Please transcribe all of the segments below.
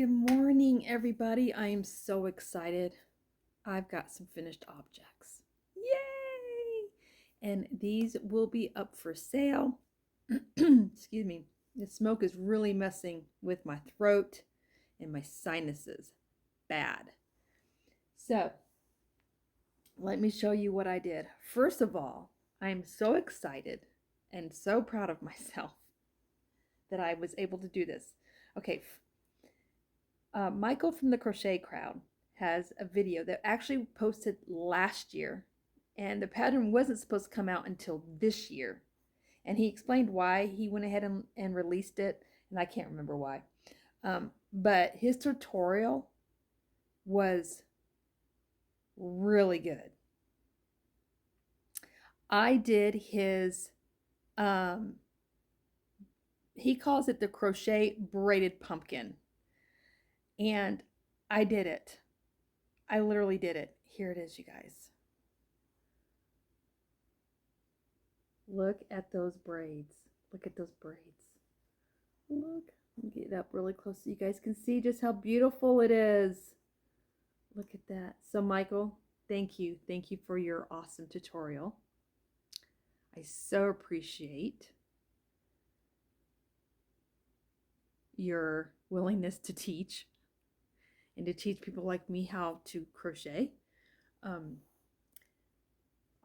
Good morning, everybody. I am so excited. I've got some finished objects. Yay! And these will be up for sale. Excuse me. The smoke is really messing with my throat and my sinuses. Bad. So, let me show you what I did. First of all, I'm so excited and so proud of myself that I was able to do this. Okay, Michael from the Crochet Crowd has a video that actually posted last year, and the pattern wasn't supposed to come out until this year. And he explained why he went ahead and released it, and I can't remember why. But his tutorial was really good. I did his, he calls it the crochet braided pumpkin. And I did it. I literally did it. Here it is, you guys. Look at those braids. Look at those braids. Look. Let me get it up really close so you guys can see just how beautiful it is. Look at that. So Michael, thank you. Thank you for your awesome tutorial. I so appreciate your willingness to teach and to teach people like me how to crochet.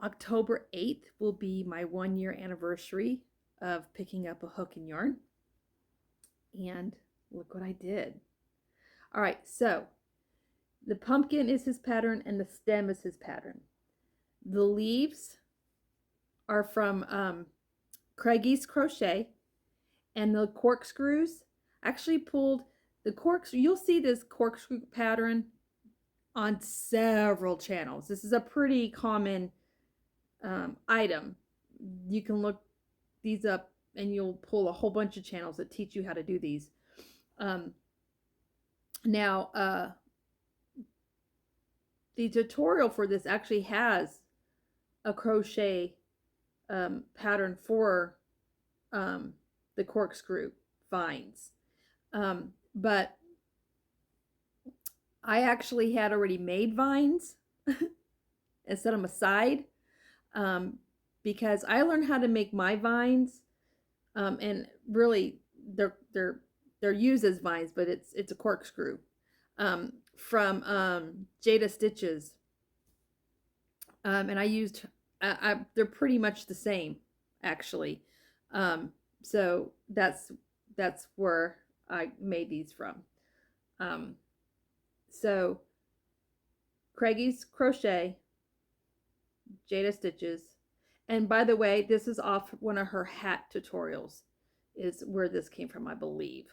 October 8th will be my 1-year anniversary of picking up a hook and yarn. And look what I did. All right, so the pumpkin is his pattern and the stem is his pattern. The leaves are from Craigie's Crochet, and the corkscrews actually pulled the corkscrew. You'll see this corkscrew pattern on several channels. This is a pretty common item. You can look these up and you'll pull a whole bunch of channels that teach you how to do these. Now, the tutorial for this actually has a crochet pattern for the corkscrew vines. But I actually had already made vines and set them aside because I learned how to make my vines, and really they're used as vines, but it's a corkscrew from Jada Stitches, and I used they're pretty much the same actually. So that's where I made these from. So Craigie's Crochet, Jada Stitches, and by the way, this is off one of her hat tutorials is where this came from, I believe.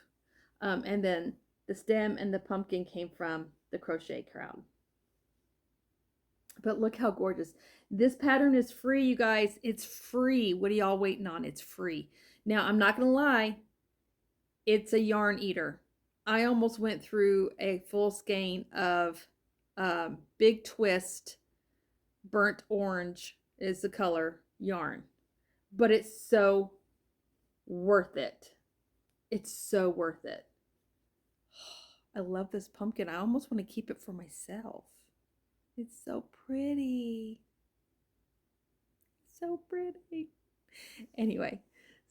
And then the stem and the pumpkin came from the Crochet Crowd. But look how gorgeous. This pattern is free, you guys. It's free. What are y'all waiting on? It's free. Now, I'm not going to lie. It's a yarn eater. I almost went through a full skein of Big Twist burnt orange is the color yarn. But it's so worth it. It's so worth it. I love this pumpkin. I almost want to keep it for myself. It's so pretty. So pretty. Anyway,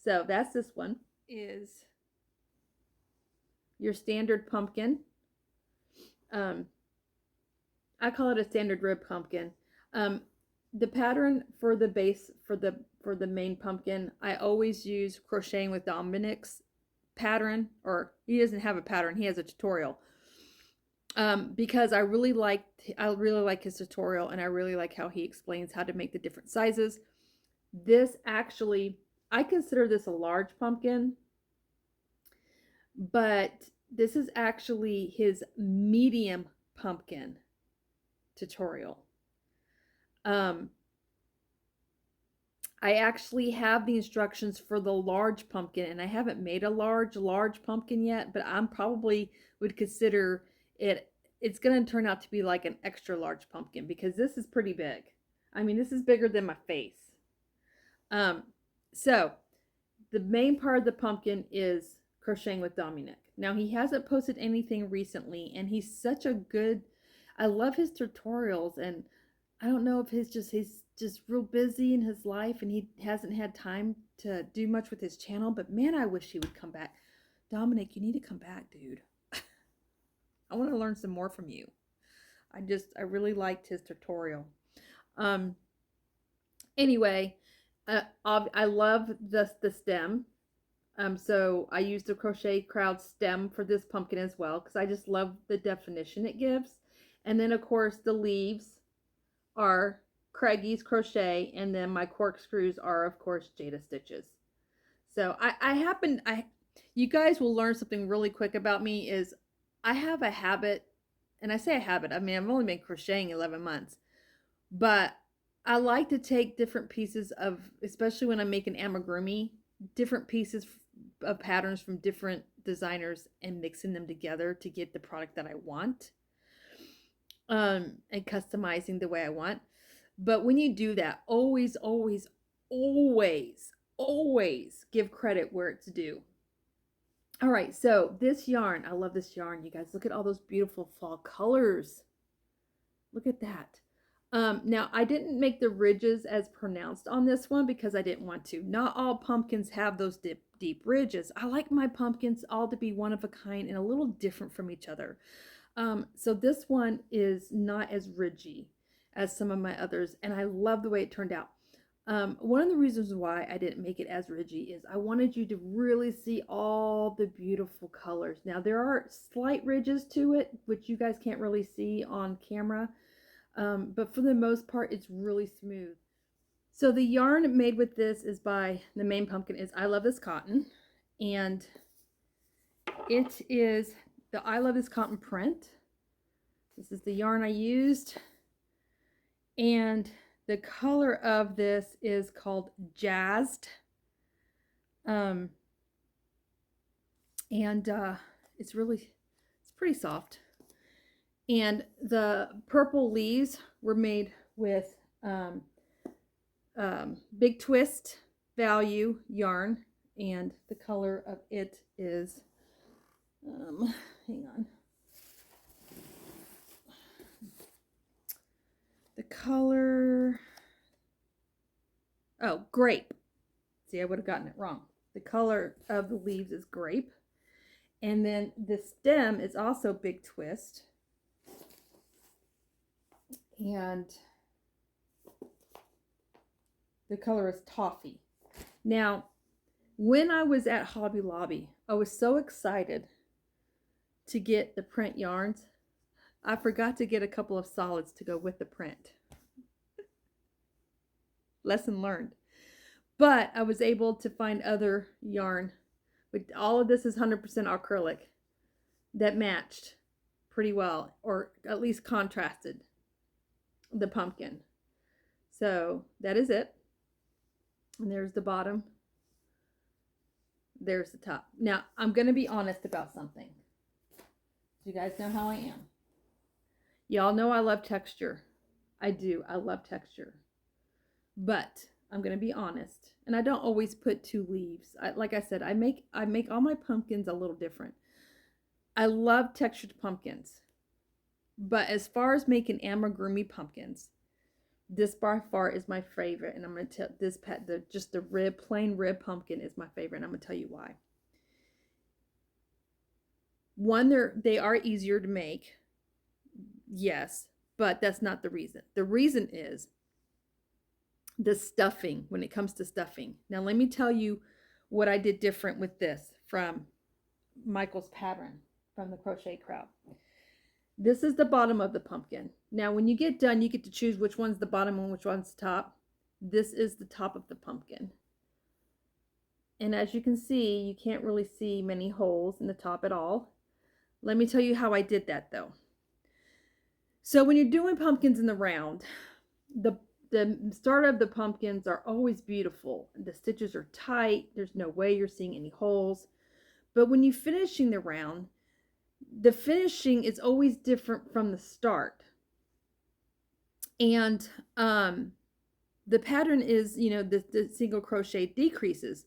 so that's this one. Is your standard pumpkin. I call it a standard rib pumpkin. The pattern for the base for the main pumpkin, I always use Crocheting with Dominic's pattern, or he doesn't have a pattern, he has a tutorial. Because I really like his tutorial, and I really like how he explains how to make the different sizes. This actually, I consider this a large pumpkin, but this is actually his medium pumpkin tutorial. I actually have the instructions for the large pumpkin, and I haven't made a large pumpkin yet, but I'm probably would consider it's going to turn out to be like an extra large pumpkin because this is pretty big. I mean, this is bigger than my face. So the main part of the pumpkin is crocheting with Dominic. Now, he hasn't posted anything recently, and he's such a good, I love his tutorials, and I don't know if he's just real busy in his life and he hasn't had time to do much with his channel, but man, I wish he would come back. Dominic, you need to come back, dude. I want to learn some more from you. I really liked his tutorial. Anyway, I love the stem. So I used the Crochet Crowd stem for this pumpkin as well, because I just love the definition it gives. And then of course the leaves are Craigie's Crochet, and then my corkscrews are of course Jada Stitches. So you guys will learn something really quick about me is I have a habit, and I say a habit, I mean I've only been crocheting 11 months, but I like to take different pieces of, especially when I'm making amigurumi, different pieces of patterns from different designers and mixing them together to get the product that I want, and customizing the way I want. But when you do that, always, always, always, always give credit where it's due. All right, so this yarn, I love this yarn, you guys. Look at all those beautiful fall colors. Look at that. Now, I didn't make the ridges as pronounced on this one because I didn't want to. Not all pumpkins have those deep ridges. I like my pumpkins all to be one of a kind and a little different from each other. So this one is not as ridgy as some of my others, and I love the way it turned out. One of the reasons why I didn't make it as ridgy is I wanted you to really see all the beautiful colors. Now, there are slight ridges to it, which you guys can't really see on camera. But for the most part, it's really smooth. So the yarn made with this is by the main pumpkin is I Love This Cotton. And it is the I Love This Cotton print. This is the yarn I used. And the color of this is called Jazzed. It's pretty soft. And the purple leaves were made with Big Twist Value yarn, and the color of it is, hang on. The color, oh, grape. See, I would have gotten it wrong. The color of the leaves is grape. And then the stem is also Big Twist. And the color is Toffee. Now, when I was at Hobby Lobby, I was so excited to get the print yarns. I forgot to get a couple of solids to go with the print. Lesson learned. But I was able to find other yarn. But all of this is 100% acrylic that matched pretty well, or at least contrasted the pumpkin. So that is it. And there's the bottom. There's the top. Now, I'm going to be honest about something. You guys know how I am. Y'all know I love texture. I do. I love texture. But I'm going to be honest. And I don't always put 2 leaves. Like I said, I make all my pumpkins a little different. I love textured pumpkins. But as far as making amigurumi pumpkins, this by far is my favorite. And I'm going to tell this just the plain rib pumpkin is my favorite. And I'm going to tell you why. One, they are easier to make. Yes, but that's not the reason. The reason is the stuffing, when it comes to stuffing. Now, let me tell you what I did different with this from Michael's pattern from the Crochet Crowd. This is the bottom of the pumpkin. Now, when you get done, you get to choose which one's the bottom and which one's the top. This is the top of the pumpkin. And as you can see, you can't really see many holes in the top at all. Let me tell you how I did that, though. So when you're doing pumpkins in the round, the start of the pumpkins are always beautiful. The stitches are tight. There's no way you're seeing any holes. But when you're finishing the round, the finishing is always different from the start. And the pattern is, the single crochet decreases.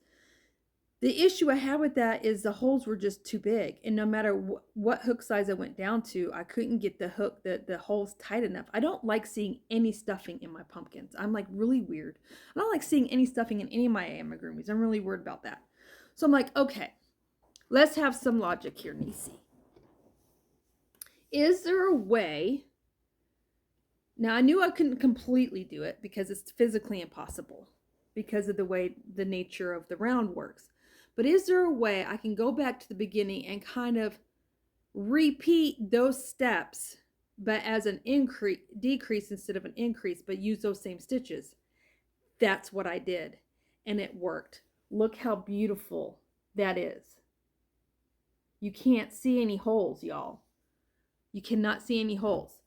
The issue I had with that is the holes were just too big, and no matter what hook size I went down to, I couldn't get the holes tight enough. I don't like seeing any stuffing in my pumpkins. I'm like really weird. I don't like seeing any stuffing in any of my amigurumis. I'm really worried about that. So I'm like, okay, let's have some logic here, Nisi. Is there a way? Now I knew I couldn't completely do it because it's physically impossible because of the way the nature of the round works. But is there a way I can go back to the beginning and kind of repeat those steps, but as an decrease instead of an increase, but use those same stitches? That's what I did, and it worked. Look how beautiful that is. You can't see any holes, y'all. You cannot see any holes.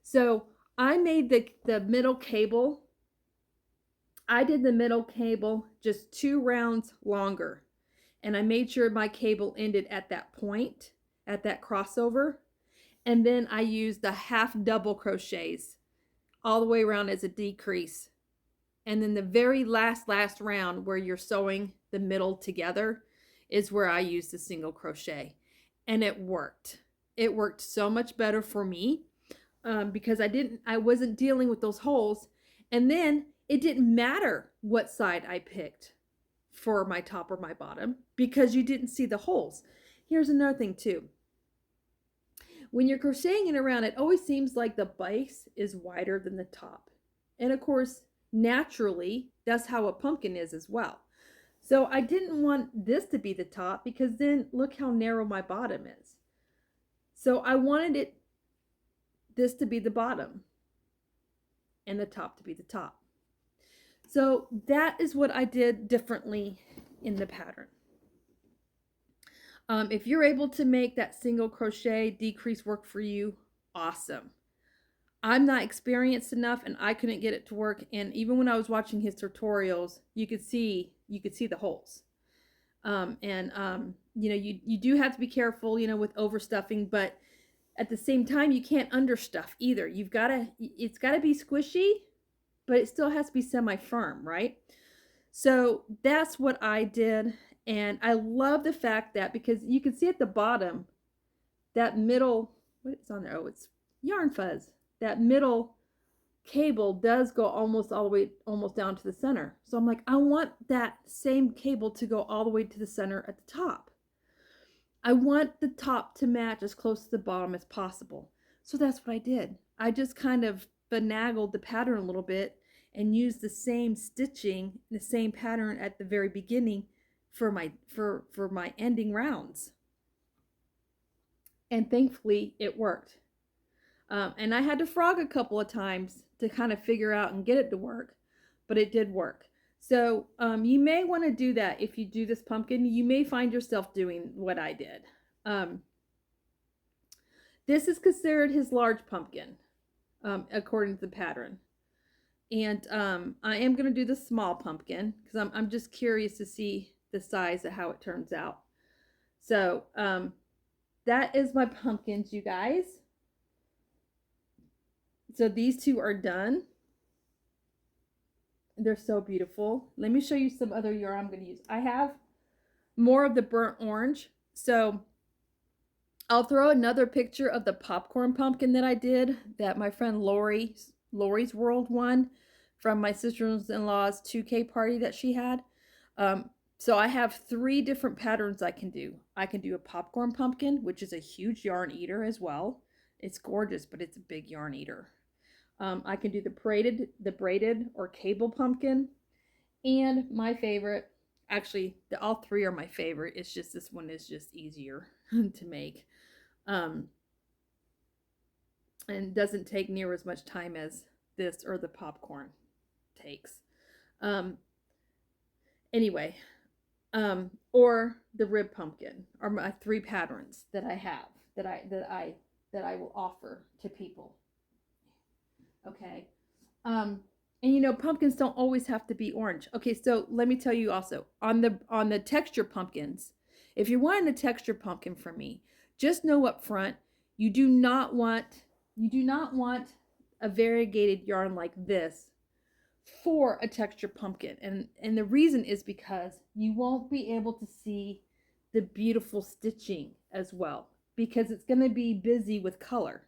So I made the middle cable. I did the middle cable just 2 rounds longer. And I made sure my cable ended at that point, at that crossover. And then I used the half double crochets all the way around as a decrease. And then the very last round where you're sewing the middle together is where I used the single crochet. And it worked. It worked so much better for me because I wasn't dealing with those holes. And then it didn't matter what side I picked for my top or my bottom because you didn't see the holes. Here's another thing too. When you're crocheting it around, it always seems like the base is wider than the top. And of course, naturally, that's how a pumpkin is as well. So I didn't want this to be the top because then look how narrow my bottom is. So I wanted this to be the bottom and the top to be the top. So that is what I did differently in the pattern. If you're able to make that single crochet decrease work for you, awesome. I'm not experienced enough and I couldn't get it to work. And even when I was watching his tutorials, you could see the holes. You know, you do have to be careful, you know, with overstuffing, but at the same time, you can't understuff either. It's gotta be squishy, but it still has to be semi-firm, right? So that's what I did. And I love the fact that because you can see at the bottom, that middle, what is on there? Oh, it's yarn fuzz. That middle cable does go almost all the way, almost down to the center. So I'm like, I want that same cable to go all the way to the center at the top. I want the top to match as close to the bottom as possible. So that's what I did. I just kind of finagled the pattern a little bit and used the same stitching, the same pattern at the very beginning for my ending rounds. And thankfully it worked. And I had to frog a couple of times to kind of figure out and get it to work, but it did work. So you may want to do that if you do this pumpkin. You may find yourself doing what I did. This is considered his large pumpkin, according to the pattern. And I am going to do the small pumpkin because I'm just curious to see the size of how it turns out. So that is my pumpkins, you guys. So these two are done. They're so beautiful. Let me show you some other yarn I'm going to use. I have more of the burnt orange. So I'll throw another picture of the popcorn pumpkin that I did that my friend Lori's World won from my sister-in-law's 2K party that she had. So I have 3 different patterns I can do. I can do a popcorn pumpkin, which is a huge yarn eater as well. It's gorgeous, but it's a big yarn eater. I can do the braided or cable pumpkin. And my favorite, actually, all 3 are my favorite. It's just this one is just easier to make. And doesn't take near as much time as this or the popcorn takes. Anyway, or the rib pumpkin are my 3 patterns that I have that I will offer to people. Okay. And you know, pumpkins don't always have to be orange. Okay, so let me tell you also on the texture pumpkins, if you're wanting a texture pumpkin from me, just know up front, you do not want a variegated yarn like this for a texture pumpkin. And the reason is because you won't be able to see the beautiful stitching as well, because it's going to be busy with color.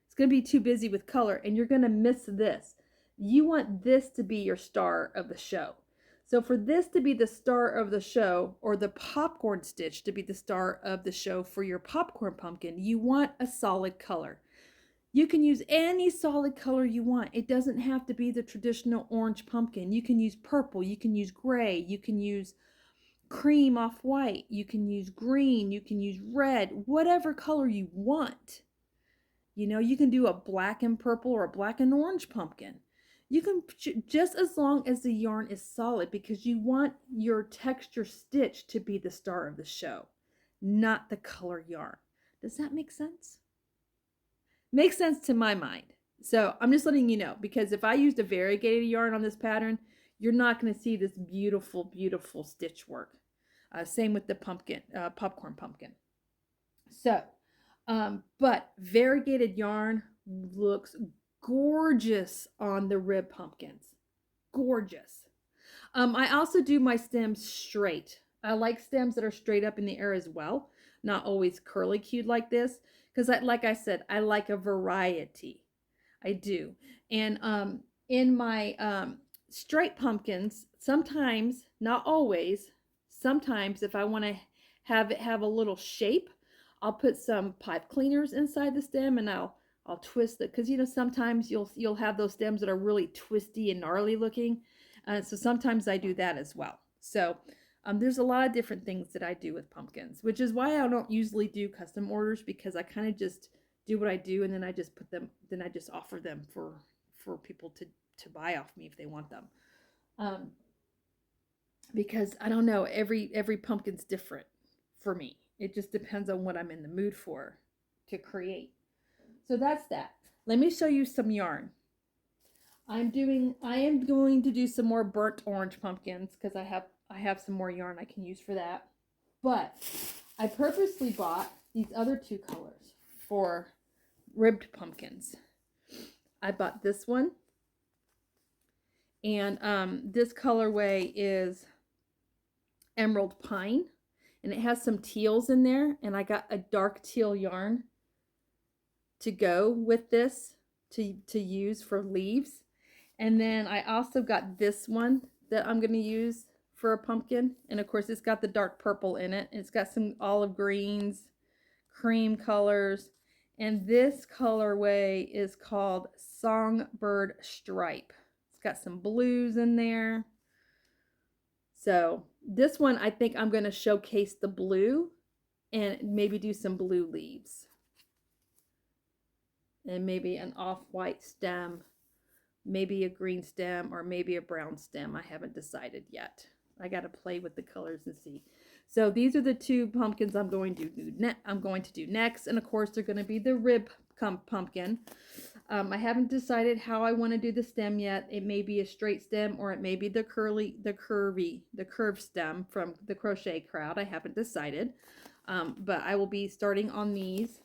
It's going to be too busy with color, and you're going to miss this. You want this to be your star of the show. So for this to be the star of the show, or the popcorn stitch to be the star of the show for your popcorn pumpkin, you want a solid color. You can use any solid color you want. It doesn't have to be the traditional orange pumpkin. You can use purple, you can use gray, you can use cream off white, you can use green, you can use red, whatever color you want. You know, you can do a black and purple or a black and orange pumpkin. You can, just as long as the yarn is solid, because you want your texture stitch to be the star of the show, not the color yarn. Does that make sense? Makes sense to my mind. So I'm just letting you know, because if I used a variegated yarn on this pattern, you're not going to see this beautiful, beautiful stitch work. Same with the pumpkin, popcorn pumpkin. So, but variegated yarn looks gorgeous on the rib pumpkins. Gorgeous. I also do my stems straight. I like stems that are straight up in the air as well, not always curly cued like this, because like I said, I like a variety. I do. And in my straight pumpkins, sometimes, not always, sometimes if I want to have it have a little shape, I'll put some pipe cleaners inside the stem, and I'll twist it, because you know sometimes you'll have those stems that are really twisty and gnarly looking, so sometimes I do that as well. So there's a lot of different things that I do with pumpkins, which is why I don't usually do custom orders, because I kind of just do what I do, and then I just then I just offer them for people to buy off me if they want them, because I don't know, every pumpkin's different for me. It just depends on what I'm in the mood for to create. So that's that. Let me show you some yarn. I am going to do some more burnt orange pumpkins, because I have some more yarn I can use for that. But I purposely bought these other two colors for ribbed pumpkins. I bought this one, and this colorway is Emerald Pine, and it has some teals in there, and I got a dark teal yarn to go with this to use for leaves. And then I also got this one that I'm going to use for a pumpkin, and of course it's got the dark purple in it. It's got some olive greens, cream colors, and this colorway is called Songbird Stripe. It's got some blues in there. So this one, I think I'm going to showcase the blue and maybe do some blue leaves. And maybe an off-white stem, maybe a green stem, or maybe a brown stem. I haven't decided yet. I got to play with the colors and see. So these are the two pumpkins I'm going to do next. And of course, they're going to be the rib pumpkin. I haven't decided how I want to do the stem yet. It may be a straight stem, or it may be the curved stem from the Crochet Crowd. I haven't decided. But I will be starting on these.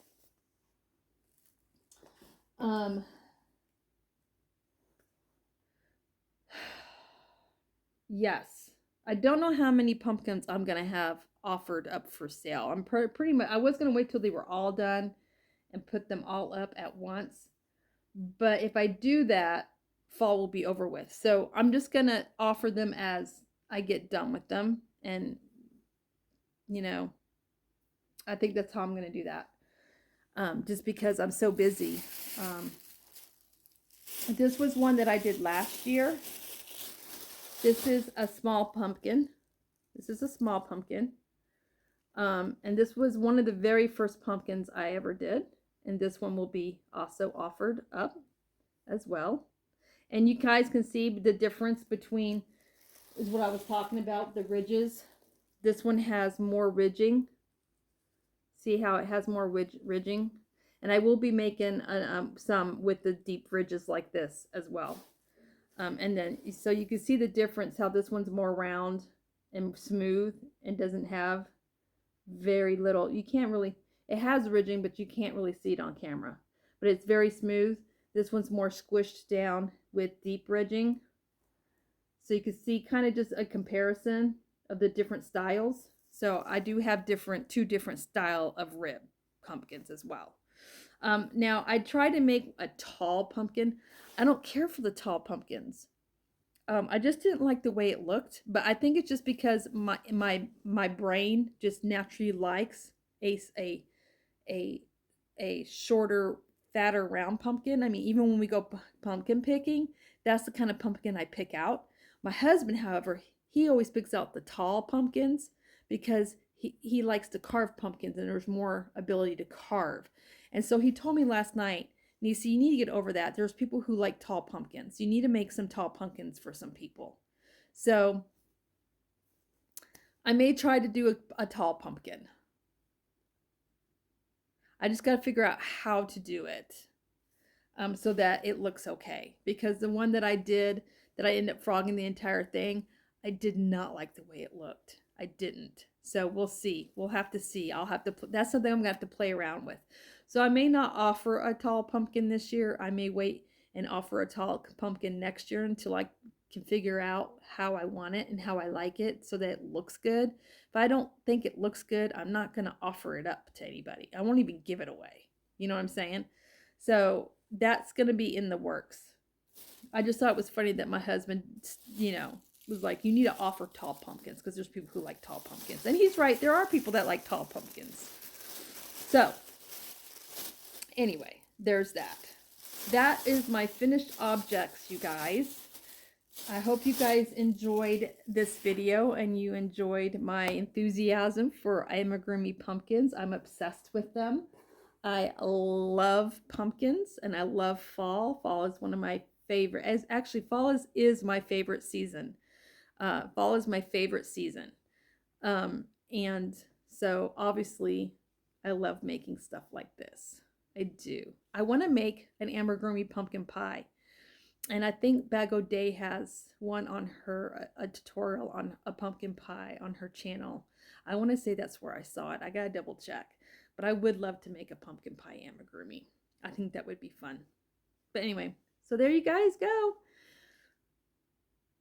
Yes, I don't know how many pumpkins I'm gonna have offered up for sale. I'm pretty much, I was gonna wait till they were all done and put them all up at once, but if I do that, fall will be over with. So I'm just gonna offer them as I get done with them, and you know, I think that's how I'm gonna do that. Just because I'm so busy. This was one that I did last year. This is a small pumpkin. This is a small pumpkin. And this was one of the very first pumpkins I ever did. And this one will be also offered up as well. And you guys can see the difference between, is what I was talking about, the ridges. This one has more ridging. See how it has more ridging? And I will be making some with the deep ridges like this as well. And then, so you can see the difference, how this one's more round and smooth and doesn't have very little, you can't really, it has ridging, but you can't really see it on camera. But it's very smooth. This one's more squished down with deep ridging. So you can see kind of just a comparison of the different styles. So I do have two different style of rib pumpkins as well. Now I try to make a tall pumpkin. I don't care for the tall pumpkins. I just didn't like the way it looked, but I think it's just because my brain just naturally likes a a a shorter, fatter, round pumpkin. I mean, even when we go pumpkin picking, that's the kind of pumpkin I pick out. My husband, however, he always picks out the tall pumpkins because he likes to carve pumpkins and there's more ability to carve. And so he told me last night, Nisi, you need to get over that. There's people who like tall pumpkins. You need to make some tall pumpkins for some people. So I may try to do a tall pumpkin. I just got to figure out how to do it so that it looks okay. Because the one that I did, that I ended up frogging the entire thing, I did not like the way it looked. I didn't. So we'll see. We'll have to see. I'll have to, that's something I'm going to have to play around with. So I may not offer a tall pumpkin this year. I may wait and offer a tall pumpkin next year until I can figure out how I want it and how I like it so that it looks good. If I don't think it looks good, I'm not going to offer it up to anybody. I won't even give it away. You know what I'm saying? So that's going to be in the works. I just thought it was funny that my husband, was like, you need to offer tall pumpkins because there's people who like tall pumpkins. And he's right. There are people that like tall pumpkins. So anyway, there's that. That is my finished objects, you guys. I hope you guys enjoyed this video and you enjoyed my enthusiasm for amigurumi pumpkins. I'm obsessed with them. I love pumpkins and I love fall. Fall is one of my favorite. Actually, fall is my favorite season. Fall is my favorite season. And so obviously I love making stuff like this. I do. I want to make an amigurumi pumpkin pie. And I think Bago Day has one on her, a tutorial on a pumpkin pie on her channel. I want to say that's where I saw it. I got to double check. But I would love to make a pumpkin pie amigurumi. I think that would be fun. But anyway, so there you guys go.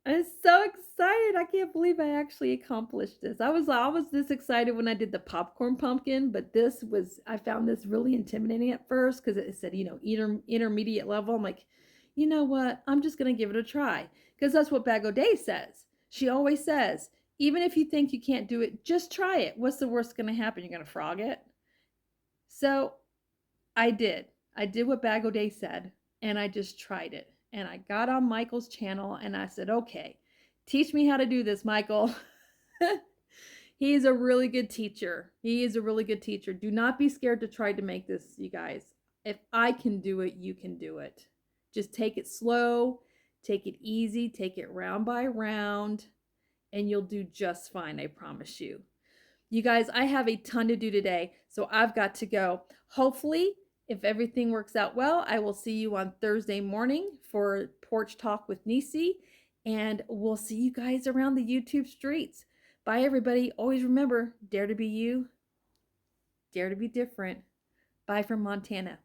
I'm so excited. I can't believe I actually accomplished this. I was this excited when I did the popcorn pumpkin, but I found this really intimidating at first because it said, intermediate level. I'm like, you know what? I'm just going to give it a try because that's what Bago Day says. She always says, even if you think you can't do it, just try it. What's the worst going to happen? You're going to frog it. So I did. I did what Bago Day said and I just tried it. And I got on Michael's channel and I said, okay, teach me how to do this, Michael. He's a really good teacher. He is a really good teacher. Do not be scared to try to make this, you guys. If I can do it, you can do it. Just take it slow, take it easy, take it round by round, and you'll do just fine, I promise you. You guys, I have a ton to do today, so I've got to go. Hopefully, if everything works out well, I will see you on Thursday morning for Porch Talk with Nisi, and we'll see you guys around the YouTube streets. Bye, everybody. Always remember, dare to be you, dare to be different. Bye from Montana.